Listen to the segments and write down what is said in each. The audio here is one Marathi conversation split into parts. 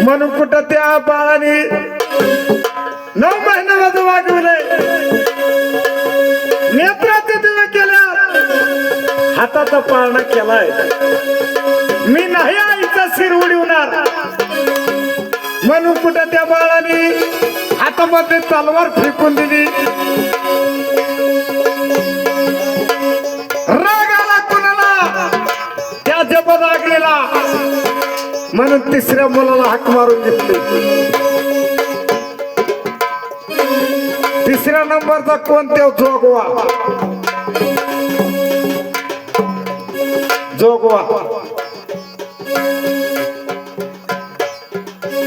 म्हणून कुठं त्या बाळाने 9 महिन्यामध्ये वागवले, नेत्राचे दिवे केल्या, हाताचा पाळणा केलाय. मी नाही आईचा शिर उडवणार म्हणून कुठं त्या बाळाने हातामध्ये तलवार फेकून दिली. राग आला कुणाला त्या जबरागलेला म्हणून तिसऱ्या मुलाला हाक मारून घेतली. तिसऱ्या नंबरचा कोणत्या जोगवा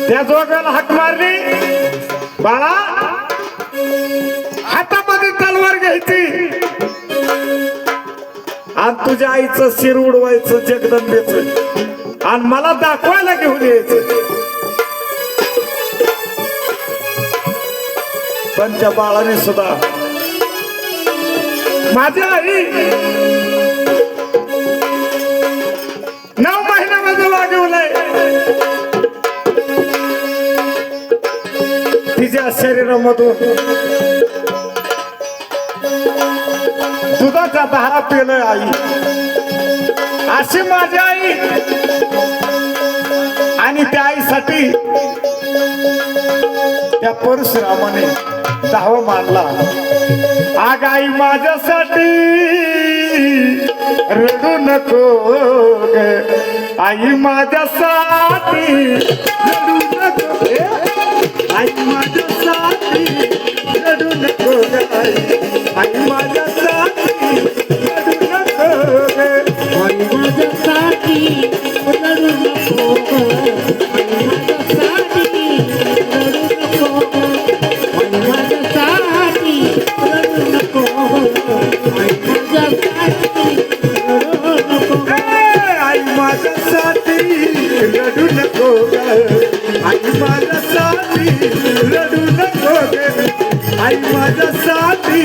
त्या जोगाला हाक मारली. बाळा हातामध्ये तलवार घ्यायची आणि तुझ्या आईचं शिर उडवायचं जगदंबेचं आणि मला दाखवायला घेऊन यायचं. पण त्या बाळाने सुद्धा माझी आई 9 महिन्यामध्ये वागवलंय. तिच्या शरीरामधून दुधाचा धारा पिलोय आई. अशी माझी आई आणि त्या आईसाठी त्या परशुरामाने 10 मानला. आग आई माझ्यासाठी रडू नको ग, आई माझ्यासाठी रडू नको, आई माझ्यासाठी रडू नको ग, आई माझ्यासाठी रडू नको ग, आई माझ्यासाठी रडू नको ग, आई माझ्यासाठी रडू नको ग, आई माझ्यासाठी रडू नको ग, आई माझ्यासाठी रडू नको ग, आई माझ्यासाठी रडू नको ग, आई माझ्यासाठी रडू नको ग, आई माझ्यासाठी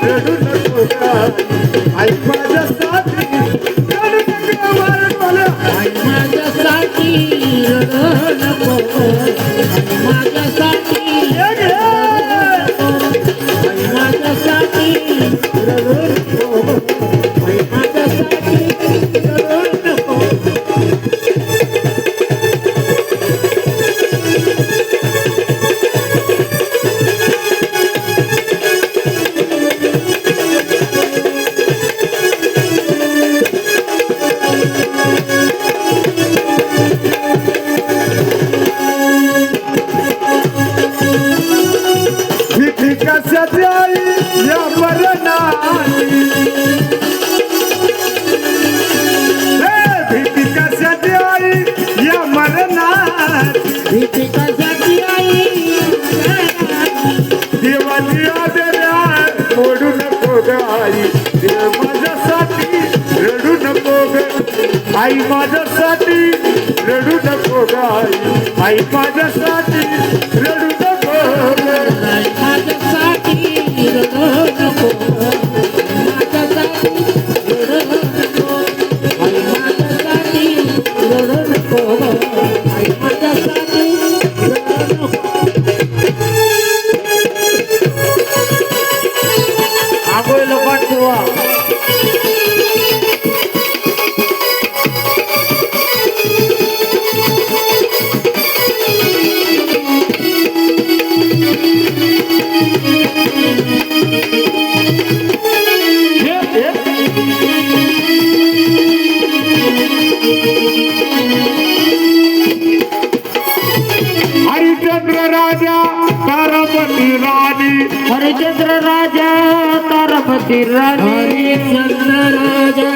रडू नको ग, आई माझ्यासाठी रडू नको ग, आई माझ्यासाठी आई माझ्यासाठी रडू नको ग, आई माझ्यासाठी रडू नको. कशाची आई या मरणाची, भीती कशाची आई या मरणाची, भीती कशाची आई देवाची आदर्या मोडू नको ग आई, देव माझ्यासाठी रडू नको ग, आई माझ्यासाठी रडू नको ग, आई माझ्यासाठी रडू नको ग, आई माझ्यासाठी रडू नको, माझ्यासाठी रडू नको, आई माझ्यासाठी रडू नको, आई माझ्यासाठी रडू नको. आगोयला पाठवा हरिचंद्र राजा तारापती राणी, हरिचंद्र राजा तारापती राणी, हरिचंद्र राजा